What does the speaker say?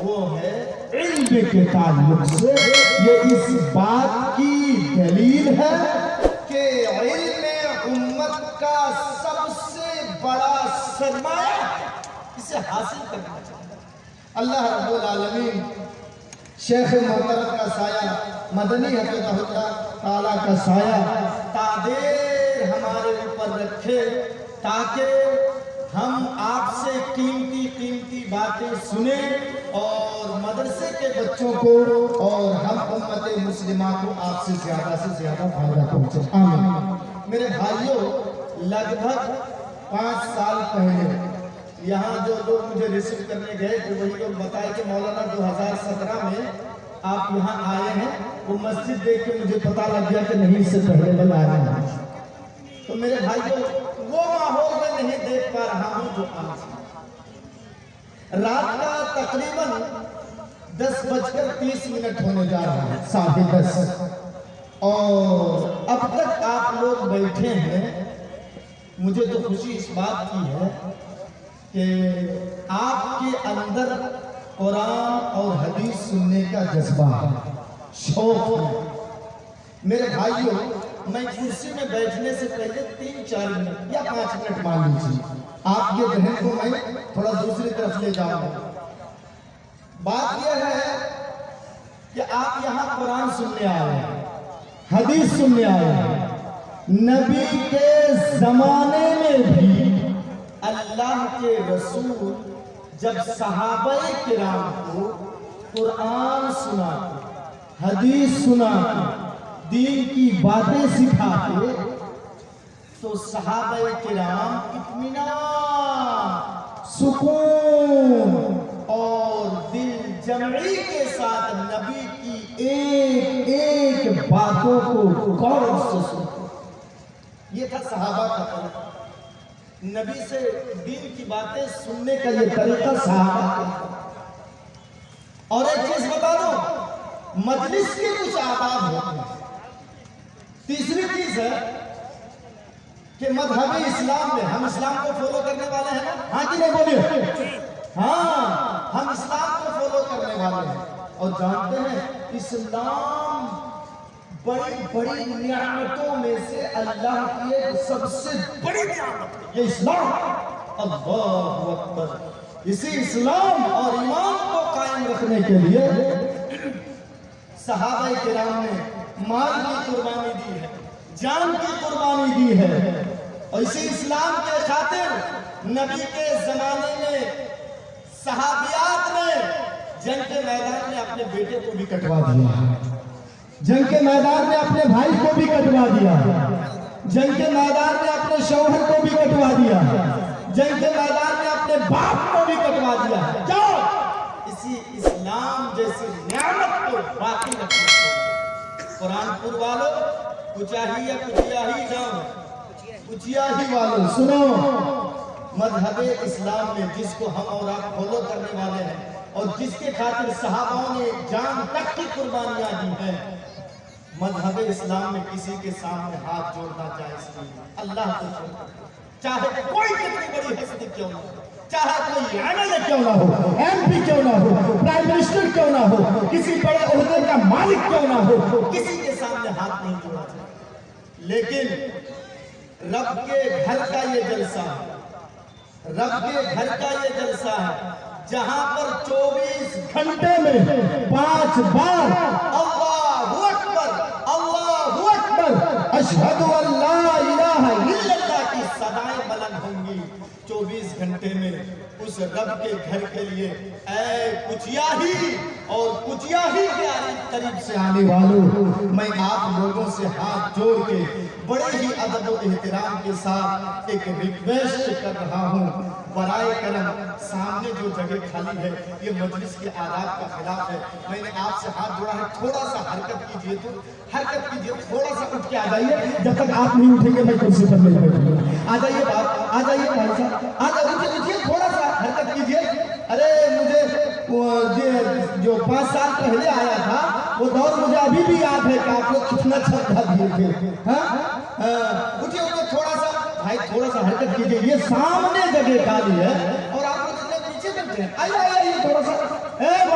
وہ ہے علم کے تعلق سے یہ اس بات کی دلیل ہے کہ علم امت کا سب سے بڑا سرمایہ اسے حاصل کرنا چاہیے۔ اللہ رب العالمین شیخ محترم کا سایہ مدنی حفظہ اللہ تعالیٰ کا سایہ تعدیر ہمارے اوپر رکھے تاکہ ہم آپ سے قیمتی باتیں سنیں اور مدرسے کے بچوں کو اور ہم امت مسلمہ کو آپ سے زیادہ فائدہ پہنچے۔ آمین۔ میرے بھائیوں، لگ بھگ 5 سال پہلے یہاں جو لوگ مجھے ریسیو کرنے گئے تو وہی لوگ بتائے کہ مولانا 2017 میں آپ یہاں آئے ہیں، وہ مسجد دیکھ کے مجھے پتا لگ گیا کہ نہیں، اس سے پہلے میں آیا ہوں۔ تو میرے بھائیوں، وہ ماحول میں نہیں دیکھ پا رہا ہوں جو آج رات کا تقریباً 10:30 ہونے جا رہا ہے، 10:30، اور اب تک آپ لوگ بیٹھے ہیں۔ مجھے تو خوشی اس بات کی ہے کہ آپ کے اندر قرآن اور حدیث سننے کا جذبہ ہے، شوق ہے۔ میرے بھائیوں، میں کرسی میں بیٹھنے سے پہلے 3-4 منٹ یا 5 منٹ مان لیجیے، آپ یہ ذہن کو میں تھوڑا دوسری طرف لے جاؤں گا۔ بات یہ ہے کہ آپ یہاں قرآن سننے آئے ہیں، حدیث سننے آئے ہیں۔ نبی کے زمانے میں بھی اللہ کے رسول جب صحابہ کرام کو قرآن سناتے، حدیث سناتے، دین کی باتیں سکھاتے تو صحابہ کرام اطمینان، سکون اور دل جمعی کے ساتھ نبی کی ایک ایک باتوں کو غور سے سنتے۔ یہ تھا صحابہ کا طریقہ، نبی سے دین کی باتیں سننے کا یہ طریقہ صحابہ کا۔ اور ایک چیز بتا دو، مجلس کے کچھ آداب ہوتے ہیں۔ تیسری چیز ہے کہ مذہب اسلام میں ہم اسلام کو فالو کرنے والے ہیں نا؟ ہاں جی نہیں بولیے؟ ہاں، ہم اسلام کو فالو کرنے والے ہیں اور جانتے ہیں اسلام بڑی نعمتوں میں سے اللہ کی ایک سب سے بڑی نعمت ہے، یہ اسلام۔ اللہ اکبر۔ اسی اسلام اور ایمان کو قائم رکھنے کے لیے صحابہ کرام نے مال کی قربانی دی ہے، جان کی قربانی دی ہے، اور اسی اسلام کے خاطر نبی کے زمانے میں صحابیات نے جنگ کے میدان میں اپنے بیٹے کو بھی کٹوا دیا، جنگ کے میدان میں اپنے بھائی کو بھی کٹوا دیا، جنگ کے میدان میں اپنے شوہر کو بھی کٹوا دیا، جنگ کے میدان میں اپنے باپ کو بھی کٹوا دیا۔ کیوں؟ اسی اسلام جیسی نعمت کو باقی رکھنے کے لیے۔ قرآن پور والوں، کچاہی یا کچیاہی جاؤ، کچیاہی والوں سنو، مذہب اسلام میں جس کو ہم اور آپ فالو کرنے والے ہیں اور جس کے خاطر صحابوں نے جان تک کی قربانیاں دی ہیں، مذہب اسلام میں کسی کے سامنے ہاتھ جوڑنا جائز نہیں، اللہ کو چھوڑ، چاہے کوئی کتنی بڑی ہستی کیوں نہ ہو، چاہے کوئی ایم کیوں نہ ہو، ایم پی کیوں نہ ہو، پرائم منسٹر کیوں نہ ہو، کسی بڑے عہدے کا مالک کیوں نہ ہو، کسی کے سامنے ہاتھ نہیں جوڑا جائے۔ لیکن رب کے گھر کا یہ جلسہ ہے، رب کے گھر کا یہ جلسہ ہے جہاں پر 24 گھنٹے میں 5 بار اللہ اکبر، اللہ اکبر، اشہد ان لا الہ الا اللہ کی صدائیں بلند ہوں گی 24 گھنٹے میں۔ اس رب کے گھر کے لیے اے کچیاہی اور کچیاہی کے قریب سے آنے والوں، میں آپ لوگوں سے ہاتھ جوڑ کے بڑے ہی ادب و احترام کے ساتھ ایک ریکویسٹ کر رہا ہوں، برائے کرم سامنے جو جگہ خالی ہے یہ مجلس کے آداب کا خلاف ہے، میں نے آپ سے ہاتھ جوڑا ہے، تھوڑا سا حرکت کیجئے، تو حرکت کیجئے، تھوڑا سا اٹھ کے آ جائیے، جب تک آپ نہیں اٹھیں گے میں کرسی پر نہیں بیٹھوں گا۔ آ جائیے باپ، آ جائیے بھائی صاحب، آ جائیے، تھوڑا سا حرکت کیجئے۔ ارے مجھے جو 5 سال پہلے آیا تھا وہ دور مجھے ابھی بھی یاد ہے کہ آپ لوگ کتنا چھپا دیے تھے۔ اٹھیے اٹھیے، تھوڑا سا بھائی، تھوڑا سا حرکت کیجئے، یہ سامنے جگہ خالی ہے اور آپ لوگ اتنے پیچھے بیٹھے ہیں۔ آئیے آئیے، تھوڑا سا، اے